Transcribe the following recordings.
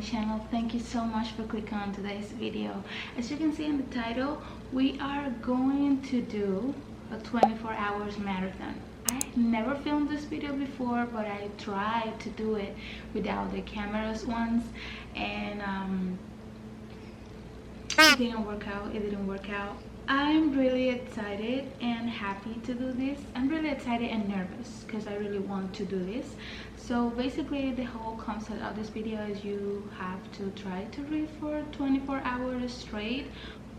channel. Thank you so much for clicking on today's video. As you can see in the title, we are going to do a 24 hours marathon. I never filmed this video before, but I tried to do it without the cameras once, and it didn't work out. I'm really excited and happy to do this. I'm really excited and nervous because I really want to do this. So basically the whole concept of this video is you have to try to read for 24 hours straight.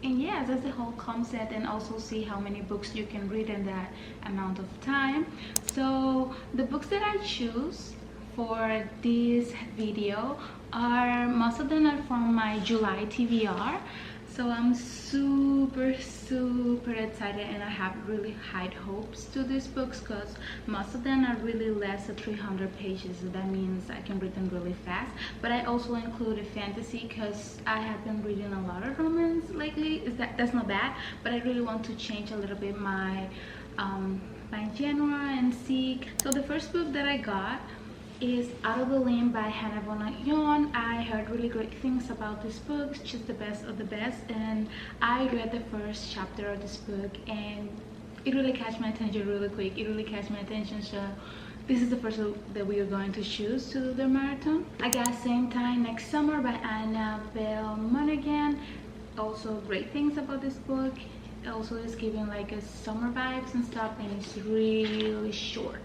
And yes, that's the whole concept, and also see how many books you can read in that amount of time. So the books that I choose for this video are, most of them are from my July TBR. So I'm super excited, and I have really high hopes to these books because most of them are really less than 300 pages. So that means I can read them really fast. But I also include a fantasy because I have been reading a lot of romance lately. That's not bad, but I really want to change a little bit my genre and seek. So the first book that I got is Out of the Limb by Hannah Von. I heard really great things about this book, just the best of the best, and I read the first chapter of this book and it really catch my attention really quick. So this is the first book that we are going to choose to do the marathon. I got Same Time Next Summer by Annabelle Monaghan. Also great things about this book. Also is giving like a summer vibes and stuff, and it's really short.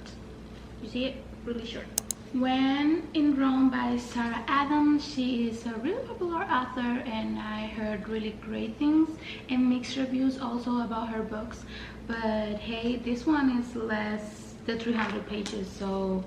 You see it? Really short. When in Rome by Sarah Adams. She is a really popular author, and I heard really great things and mixed reviews also about her books. But hey, this one is less than 300 pages. So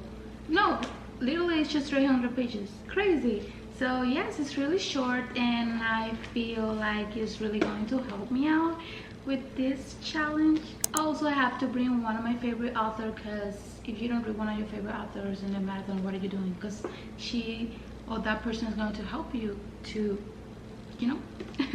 no, literally it's just 300 pages. Crazy. So yes, it's really short, and I feel like it's really going to help me out with this challenge. Also, I have to bring one of my favorite authors, because if you don't read one of your favorite authors in the marathon, what are you doing? Because she or that person is going to help you to, you know.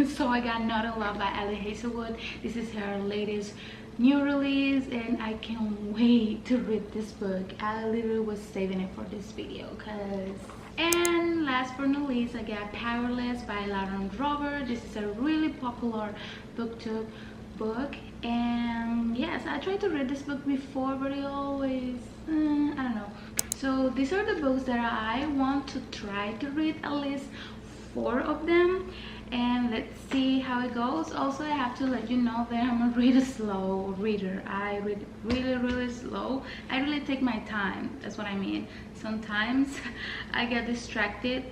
So I got Not in Love by Ali Hazelwood. This is her latest new release, and I can't wait to read this book. I literally was saving it for this video And last but not least, I got Powerless by Lauren Rover. This is a really popular booktube book, and yes, I tried to read this book before, but it always I don't know. So these are the books that I want to try to read, at least 4 of them, and let's see how it goes. Also, I have to let you know that I'm a really slow reader. I read really slow. I really take my time. That's what I mean. Sometimes I get distracted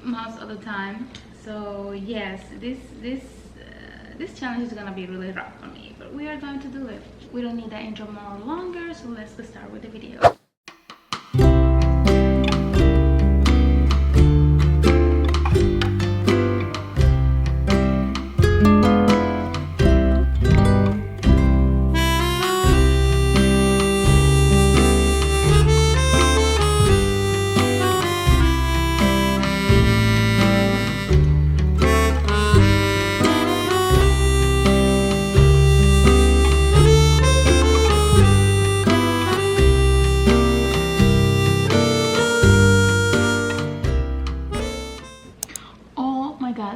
most of the time. So yes, this challenge is gonna be really rough for me, but we are going to do it. We don't need that intro more longer, so let's get started with the video.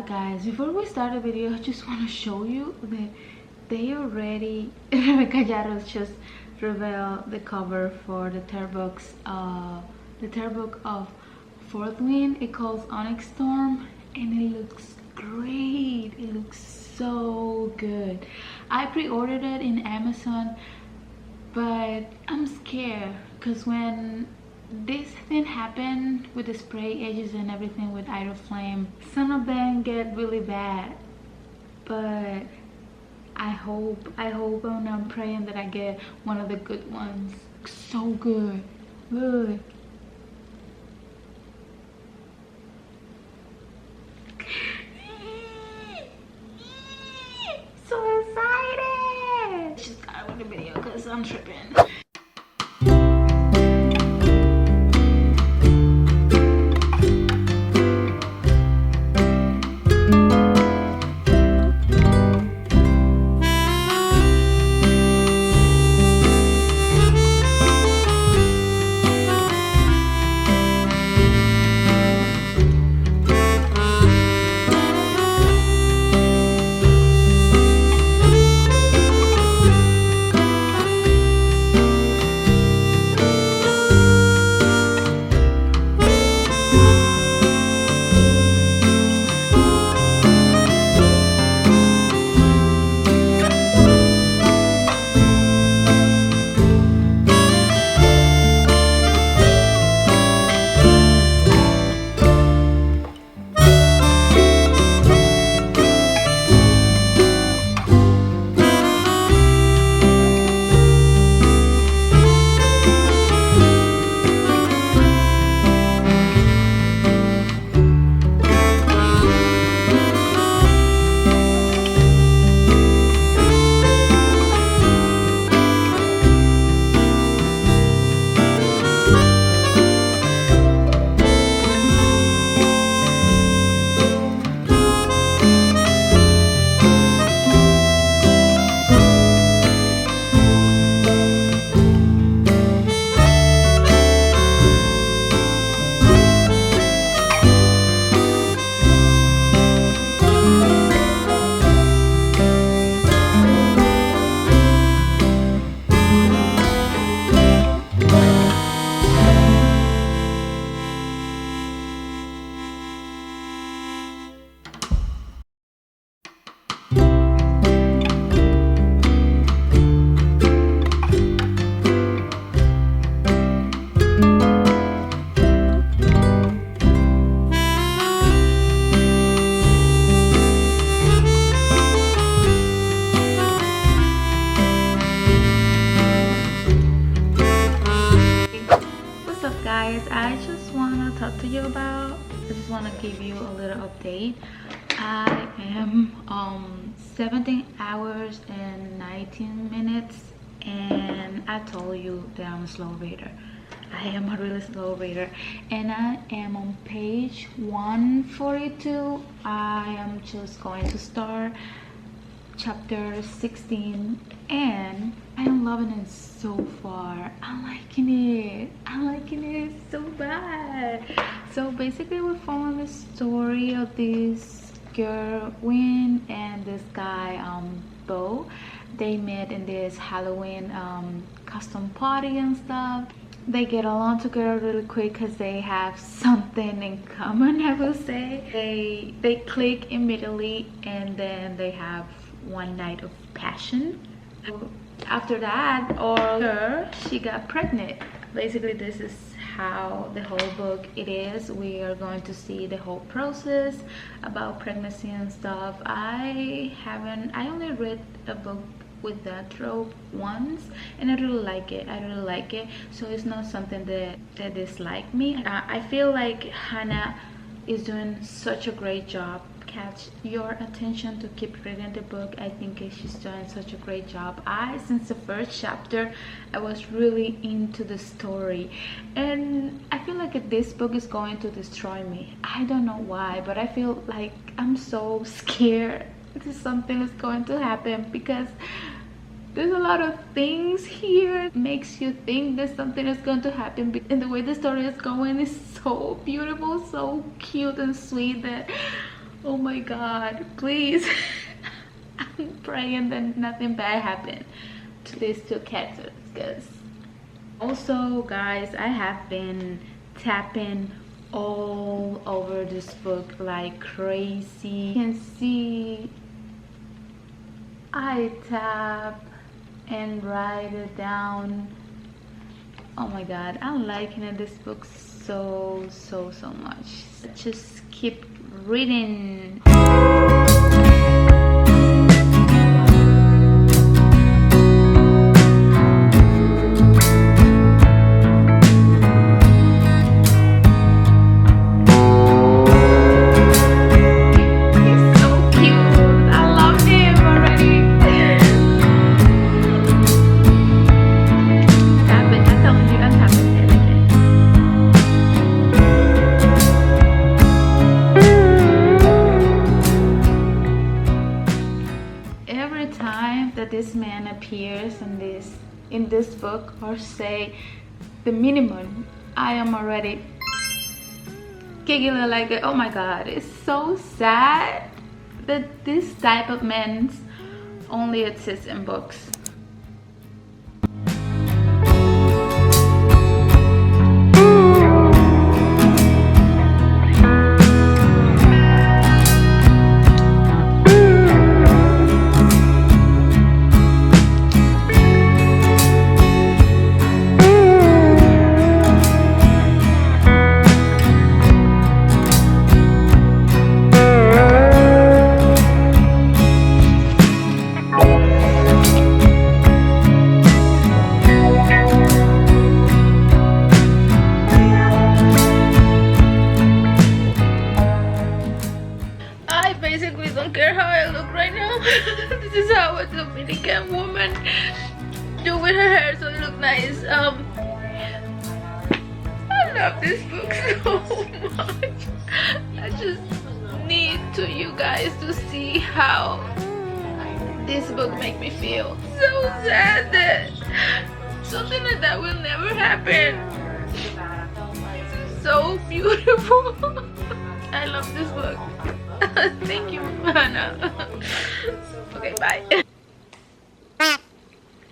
Guys, before we start the video, I just want to show you that they already Rebecca Yarros just revealed the cover for the third book of Fourth Wind. It calls Onyx Storm, and it looks great. It looks so good. I pre-ordered it in Amazon, but I'm scared because when this thing happened with the spray edges and everything with Idle Flame, some of them get really bad, but I hope and I'm praying that I get one of the good ones. So good. So excited. Just got with the video because I'm tripping. guys, I just want to talk to you about, I just want to give you a little update. I am 17 hours and 19 minutes, and I told you that I'm a slow reader. I am a really slow reader, and I am on page 142. I am just going to start chapter 16, and I am loving it so far. I'm liking it so bad. So basically we're following the story of this girl Win and this guy Bo. They met in this Halloween custom party and stuff. They get along together really quick because they have something in common, I will say. They click immediately, and then they have one night of passion. After that, she got pregnant. Basically, this is how the whole book it is. We are going to see the whole process about pregnancy and stuff. I only read a book with that trope once, and I really like it. So it's not something that dislike me. I feel like Hannah is doing such a great job catch your attention to keep reading the book. I think she's doing such a great job. Since the first chapter, I was really into the story, and I feel like this book is going to destroy me. I don't know why, but I feel like I'm so scared that something is going to happen, because there's a lot of things here that makes you think that something is going to happen, and the way the story is going is so beautiful, so cute and sweet that, oh my god, please. I'm praying that nothing bad happened to these two characters. Because also, guys, I have been tapping all over this book like crazy. You can see I tap and write it down. Oh my god, I'm liking this book so much. Just keep reading. This man appears in this book, or say the minimum, I am already giggling like, oh my god, it's so sad that this type of men only exists in books. This is how a Dominican woman do with her hair so it look nice. I love this book so much. I just need you guys to see how this book make me feel. So sad that something like that will never happen. So beautiful. I love this book. Thank you, Hannah. Okay, bye.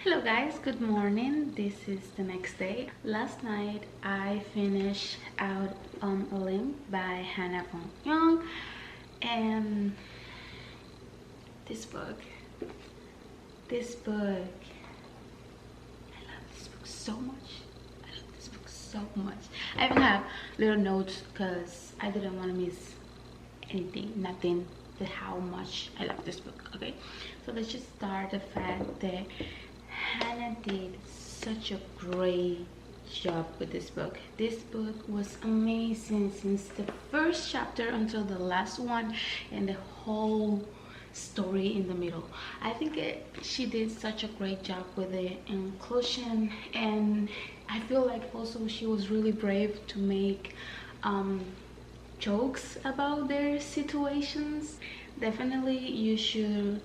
Hello guys, good morning. This is the next day. Last night I finished Out on a Limb by Hannah Young, and this book, I love this book so much. I even have little notes because I didn't want to miss nothing with how much I love this book. Okay, so let's just start the fact that Hannah did such a great job with this book. This book was amazing since the first chapter until the last one, and the whole story in the middle. I think she did such a great job with the inclusion, and I feel like also she was really brave to make jokes about their situations. Definitely you should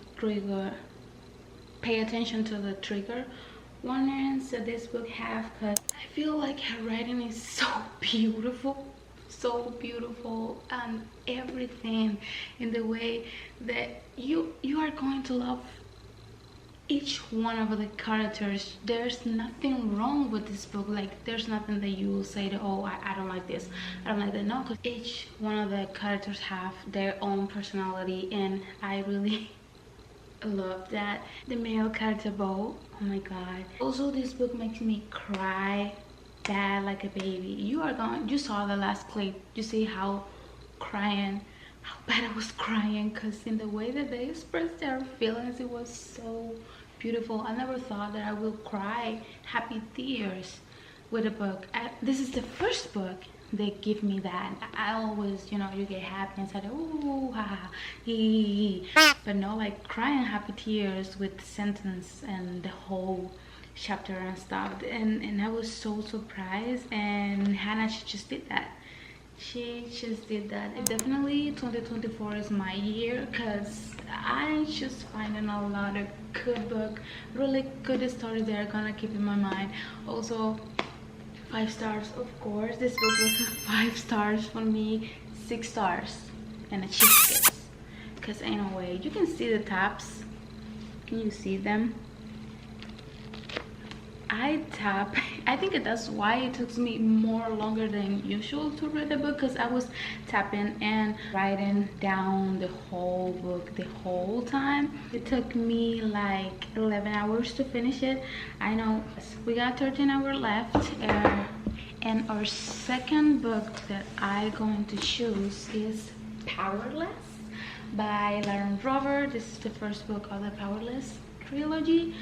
pay attention to the trigger warnings that this book have, because I feel like her writing is so beautiful, and everything in the way that you are going to love each one of the characters. There's nothing wrong with this book. Like, there's nothing that you will say that, oh, I don't like this, I don't like that. No, because each one of the characters have their own personality, and I really love that. The male character Bo, oh my god. Also, this book makes me cry bad like a baby. You saw the last clip, you see how bad I was crying, because in the way that they expressed their feelings, it was so beautiful. I never thought that I will cry happy tears with a book. This is the first book they give me that. I always, you get happy and say, ooh, ha, ha, hee, but no, like crying happy tears with the sentence and the whole chapter and stuff. And I was so surprised, and Hannah, she just did that. She just did that. Definitely 2024 is my year, because I just finding a lot of good book, really good stories that are gonna keep in my mind. Also, 5 stars, of course. This book was 5 stars for me, 6 stars and a cheese kiss, because ain't no way. You can see the tabs. Can you see them? I think that's why it took me longer than usual to read the book, because I was tapping and writing down the whole book the whole time. It took me like 11 hours to finish it. I know we got 13 hours left, and our second book that I'm going to choose is Powerless by Lauren Rover. This is the first book of the Powerless trilogy.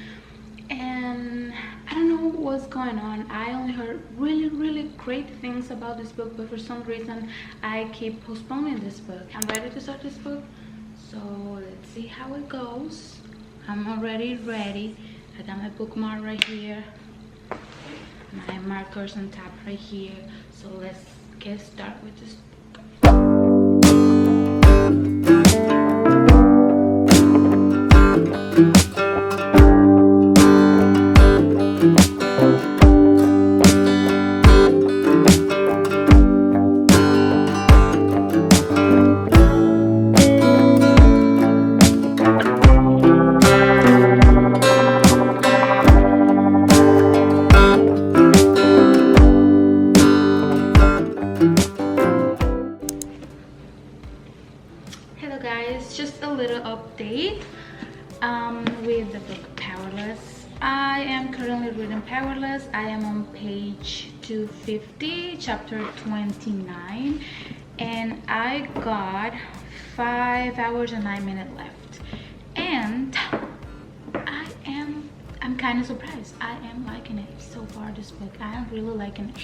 And I don't know what's going on. I only heard really great things about this book, but for some reason I keep postponing this book. I'm ready to start this book, so let's see how it goes. I'm already ready. I got my bookmark right here, my markers on top right here, so let's get started with this. With the book Powerless. I am currently reading Powerless. I am on page 250, chapter 29, and I got 5 hours and 9 minutes left, and I'm kind of surprised. I am liking it so far. This book, I am really liking it.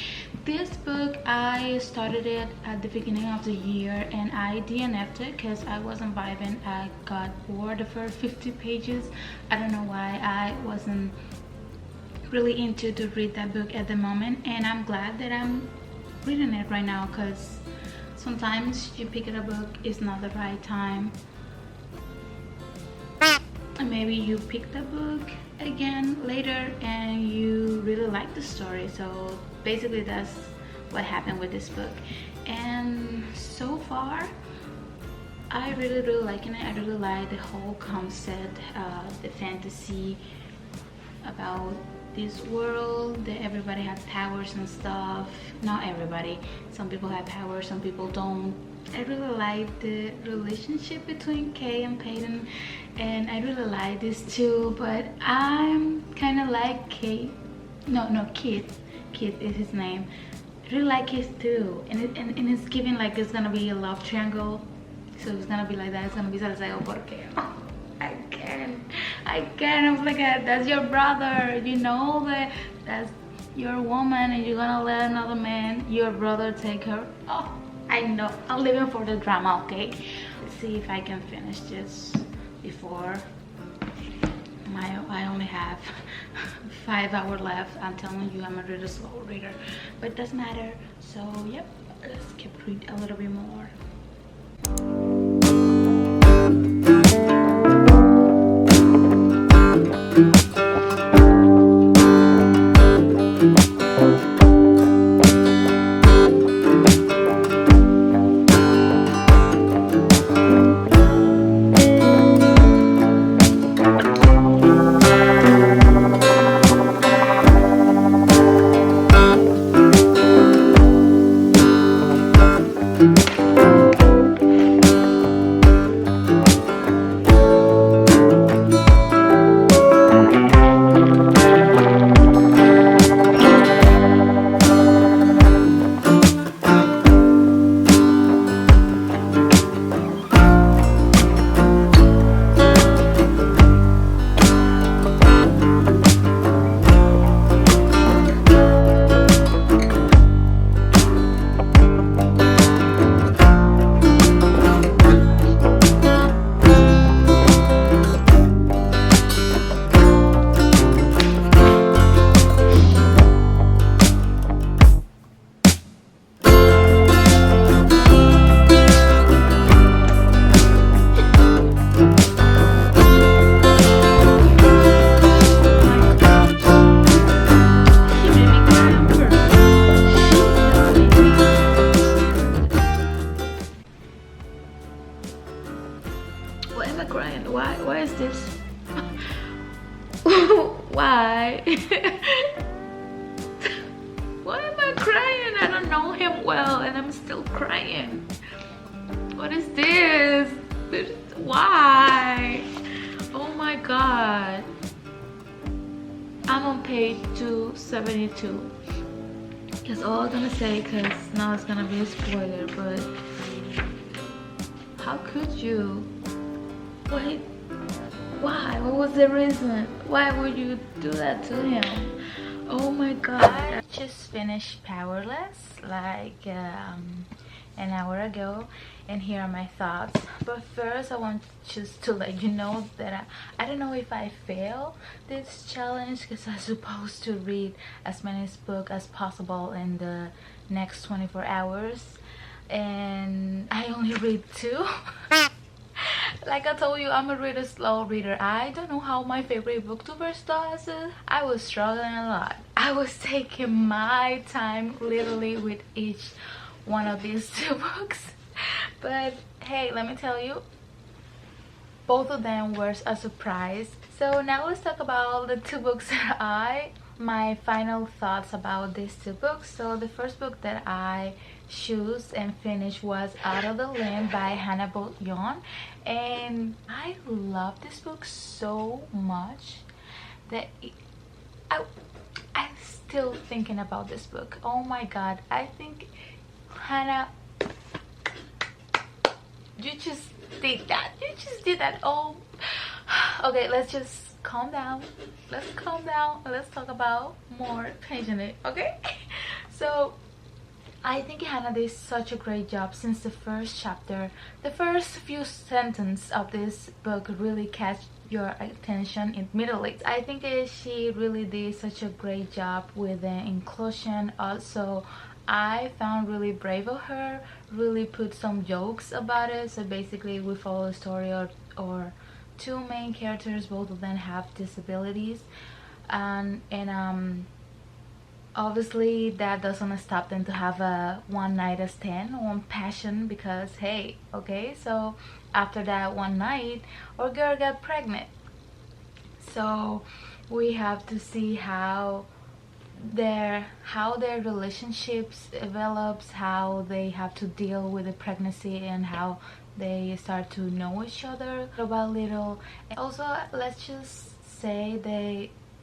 This book, I started it at the beginning of the year, and I DNF'd it because I wasn't vibing. I got bored the first 50 pages. I don't know why. I wasn't really into to read that book at the moment, and I'm glad that I'm reading it right now, because sometimes you pick up a book, it's not the right time, and maybe you pick the book again later and you really like the story. So basically that's what happened with this book, and so far I really liking it. I really like the whole concept, the fantasy about this world, that everybody has powers and stuff. Not everybody, some people have powers, some people don't. I really like the relationship between Kay and Peyton, and I really like this too, but I'm kind of like Kate. No, Kit is his name. I really like Kit too, and it's giving like it's gonna be a love triangle, so it's gonna be like that. It's gonna be Salseo porque I can't. I'm like, that's your brother, you know, that you're a woman and you're gonna let another man, your brother, take her. Oh, I know, I'm living for the drama. Okay, let's see if I can finish this before I only have 5 hours left. I'm telling you, I'm a really slow reader, but it doesn't matter. So yep, let's keep reading a little bit more. Why am I crying? Why is this? Why? Why am I crying? I don't know him well and I'm still crying. What is this? Why? Oh my god. I'm on page 272. That's all I'm gonna say, because now it's gonna be a spoiler, but how could you? Wait, why? What was the reason? Why would you do that to him? Oh my god. I just finished Powerless like an hour ago, and here are my thoughts. But first I want just to let you know that I don't know if I fail this challenge, because I'm supposed to read as many books as possible in the next 24 hours and I only read 2. Like I told you, I'm a really slow reader. I don't know how my favorite booktubers does it. I was struggling a lot. I was taking my time literally with each one of these 2 books. But hey, let me tell you, both of them were a surprise. So now let's talk about the 2 books that my final thoughts about these 2 books. So the first book that I choose and finish was Out of the Limb by Hannah Boyon, and I love this book so much that I'm still thinking about this book. Oh my god, I think Hannah, you just did that. You just did that. Oh, okay, let's just calm down. Let's calm down and let's talk about more patiently, okay? So I think Hannah did such a great job since the first chapter. The first few sentences of this book really catch your attention immediately. I think she really did such a great job with the inclusion. Also, I found really brave of her, really put some jokes about it. So basically we follow a story or 2 main characters, both of them have disabilities, and obviously that doesn't stop them to have a one night stand, one passion, because hey, okay, so after that one night our girl got pregnant. So we have to see how their relationships develops, how they have to deal with the pregnancy, and how they start to know each other little by little. And also, let's just say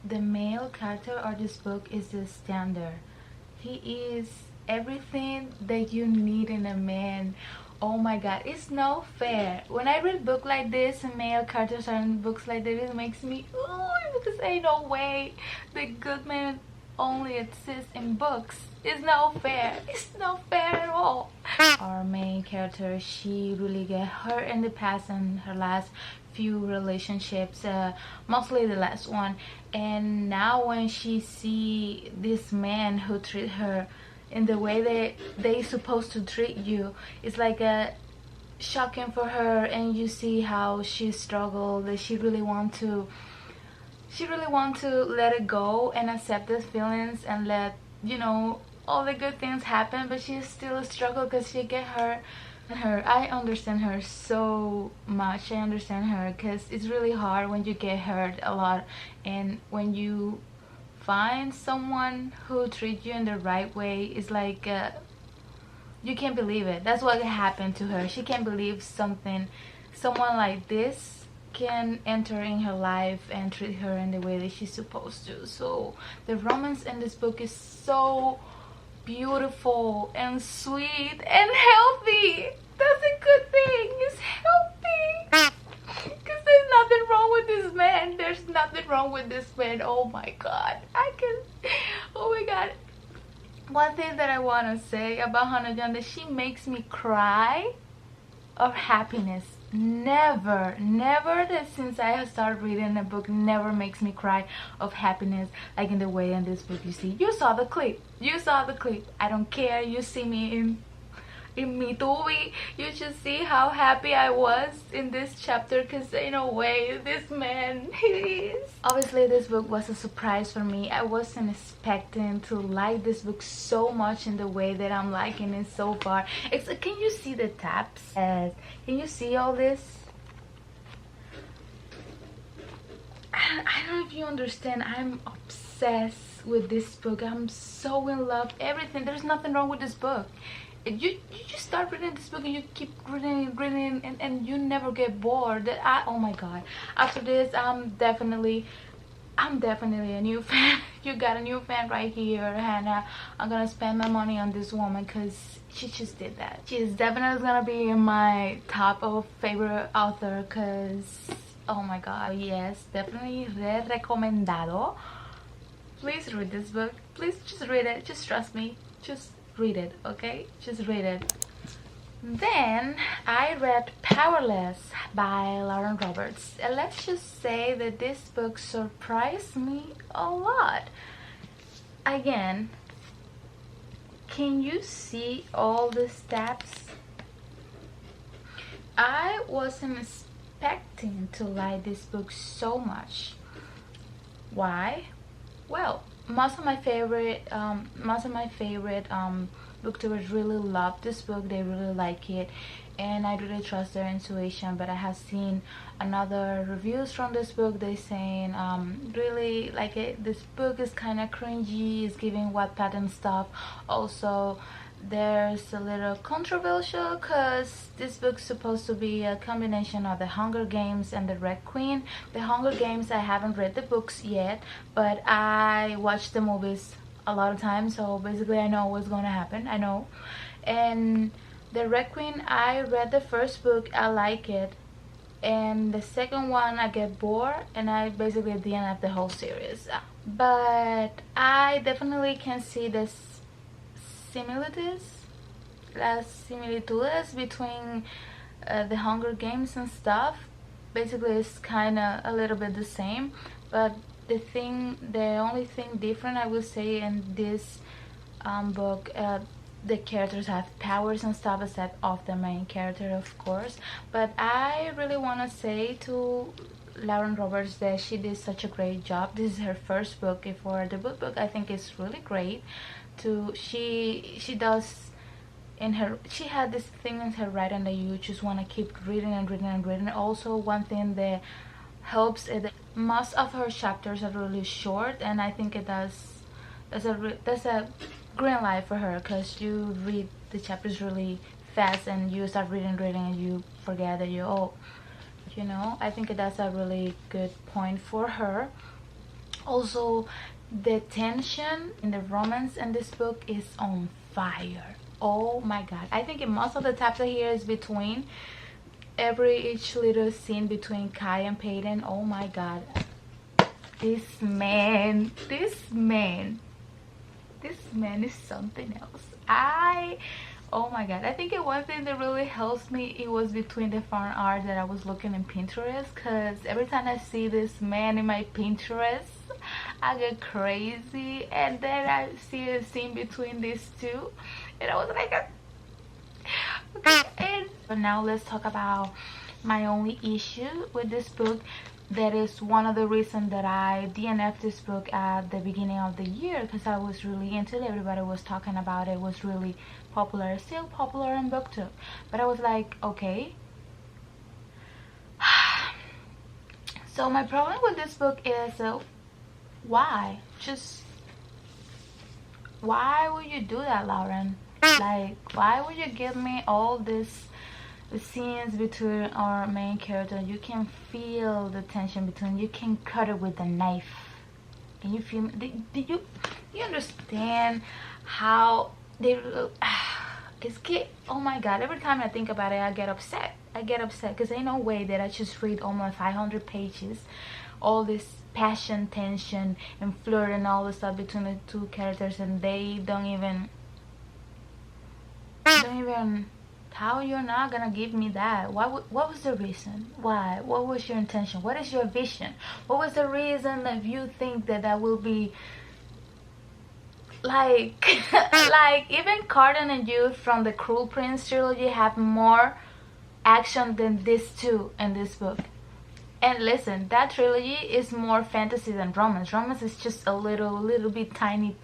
the male character of this book is the standard. He is everything that you need in a man. Oh my god, it's no fair. When I read book like this and male characters are in books like this, it makes me because ain't no way the good man only exists in books. It's not fair. It's not fair at all. Our main character, she really get hurt in the past and her last few relationships, mostly the last one. And now when she see this man who treat her in the way that they supposed to treat you, it's like a shocking for her. And you see how she struggled, that she really want to let it go and accept these feelings and let, you know, all the good things happen, but she still struggle because she get hurt. I understand her so much. I understand her because it's really hard when you get hurt a lot, and when you find someone who treats you in the right way, it's like you can't believe it. That's what happened to her. She can't believe someone like this can enter in her life and treat her in the way that she's supposed to. So the romance in this book is so beautiful and sweet and healthy. That's a good thing. It's healthy. Because there's nothing wrong with this man. There's nothing wrong with this man. Oh my god. Oh my god. One thing that I want to say about Hana-Jun, that she makes me cry of happiness. Never that since I have started reading a book, never makes me cry of happiness like in the way in this book. You see, you saw the clip. I don't care. You see me in Mitubi, you should see how happy I was in this chapter, because in a way this man, he is. Obviously this book was a surprise for me. I wasn't expecting to like this book so much in the way that I'm liking it so far. Can you see the tabs? Can you see all this? I don't know if you understand. I'm obsessed with this book. I'm so in love. Everything. There's nothing wrong with this book. You just start reading this book and you keep reading and you never get bored. Oh my god. After this, I'm definitely a new fan. You got a new fan right here, Hannah. I'm gonna spend my money on this woman because she just did that. She's definitely gonna be in my top of favorite author because, oh my god, yes, definitely recomendado. Please read this book. Please just read it. Just trust me. Just read it, okay? Just read it. Then I read Powerless by Lauren Roberts. And let's just say that this book surprised me a lot. Again, can you see all the steps? I wasn't expecting to like this book so much. Why? Well, most of my favorite booktubers really love this book. They really like it, and I really trust their intuition. But I have seen another reviews from this book. They saying really like it. This book is kind of cringy. It's giving Wattpad and stuff. Also, there's a little controversial because this book's supposed to be a combination of the Hunger Games and the Red Queen. The Hunger Games, I haven't read the books yet, but I watched the movies a lot of times, so basically I know what's gonna happen. I know. And the Red Queen, I read the first book, I like it, and the second one I get bored, and I basically at the end of the whole series. But I definitely can see this similitudes between the Hunger Games and stuff. Basically it's kind of a little bit the same, but the only thing different I would say in this book, the characters have powers and stuff except of the main character, of course. But I really want to say to Lauren Roberts that she did such a great job. This is her first book. For the book, I think it's really great. She does she had this thing in her writing that you just want to keep reading and reading and reading. Also, one thing that helps is that most of her chapters are really short, and I think it does. That's a green light for her, because you read the chapters really fast and you start reading and you forget that you're old. You know, I think that's a really good point for her. Also, the tension in the romance in this book is on fire. Oh my god. I think in most of the chapter here is between each little scene between Kai and Peyton. Oh my god. This man This man is something else. Oh my god, I think one thing that really helps me, it was between the fan art that I was looking in Pinterest, because every time I see this man in my Pinterest, I get crazy. And then I see a scene between these two, and I was like, okay. And now let's talk about my only issue with this book. That is one of the reasons that I DNF'd this book at the beginning of the year, because I was really into it. Everybody was talking about it. It was really popular, still popular in booktube. But I was like, okay. So my problem with this book is, why? Just, why would you do that, Lauren? Like, why would you give me all this, the scenes between our main character? You can feel the tension between, you can cut it with a knife. Can you feel me? Did you understand how they oh my god, every time I think about it, I get upset. Because ain't no way that I just read almost 500 pages, all this passion, tension, and flirt and all the stuff between the two characters, and they don't even how you're not gonna give me that? What was the reason? Why? What was your intention? What is your vision? What was the reason that you think that will be like like even Carden and Youth from the Cruel Prince trilogy have more action than these two in this book. And listen, that trilogy is more fantasy than romance. Romance is just a little bit tiny,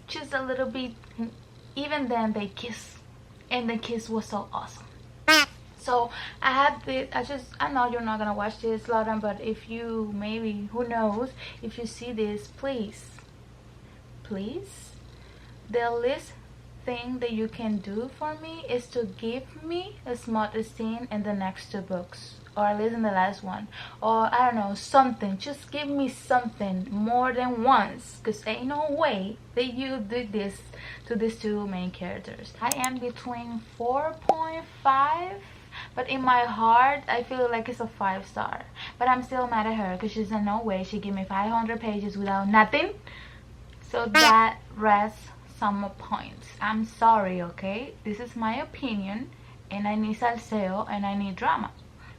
just a little bit. Even then they kiss, and the kiss was so awesome. So I had this, I know you're not gonna watch this, Lauren, but if you, maybe, who knows, if you see this, please, the least thing that you can do for me is to give me a smart scene in the next two books, or at least in the last one, or I don't know, something. Just give me something more than once, because ain't no way that you did this to these two main characters. I am between 4.5, but in my heart I feel like it's a 5-star. But I'm still mad at her because she's in no way she gave me 500 pages without nothing. So that rests some points. I'm sorry, okay? This is my opinion, and I need salseo and I need drama.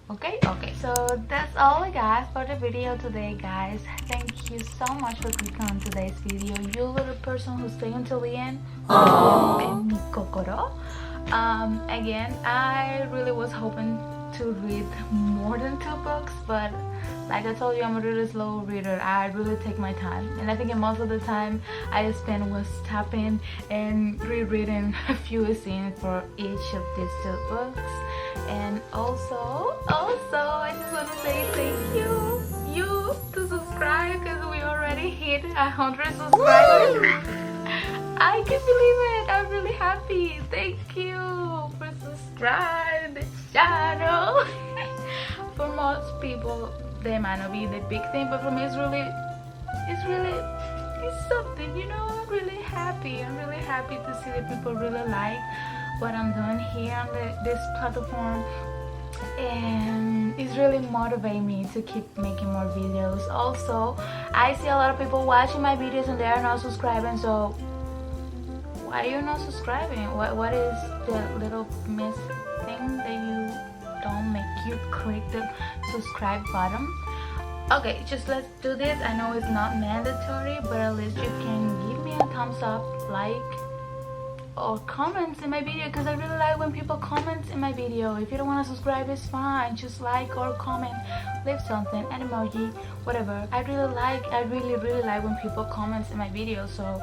Okay, so that's all I got for the video today, guys. Thank you so much for clicking on today's video. You little person who stayed until the end. Again, I really was hoping to read more than 2 books, but like I told you, I'm a really slow reader. I really take my time, and I think most of the time I spent was tapping and rereading a few scenes for each of these 2 books. And also I just want to say thank you to subscribe, because we already hit 100 subscribers. I can't believe it. I'm really happy. Thank you for subscribing to the channel. For most people, they might not be the big thing, but for me it's something, you know. I'm really happy. I'm really happy to see that people really like what I'm doing here on this platform, and it's really motivating me to keep making more videos. Also, I see a lot of people watching my videos and they are not subscribing, so why are you not subscribing? What is the little miss thing that you don't make you click the subscribe button? Okay, just let's do this. I know it's not mandatory, but at least you can give me a thumbs up, like, or comments in my video, because I really like when people comment in my video. If you don't want to subscribe, it's fine. Just like or comment, leave something, an emoji, whatever. I really like when people comment in my video. So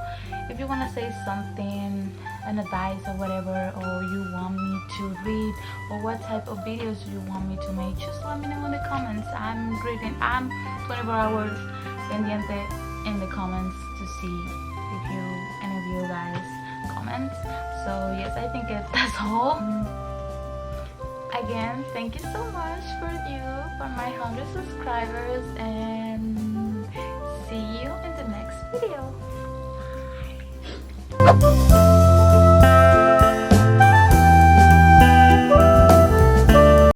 if you want to say something, an advice or whatever, or you want me to read, or what type of videos you want me to make, just let me know in the comments. I'm 24 hours pendiente in the comments to see if any of you guys comment. So yes, I think that's all. Again, thank you so much for my 100 subscribers, and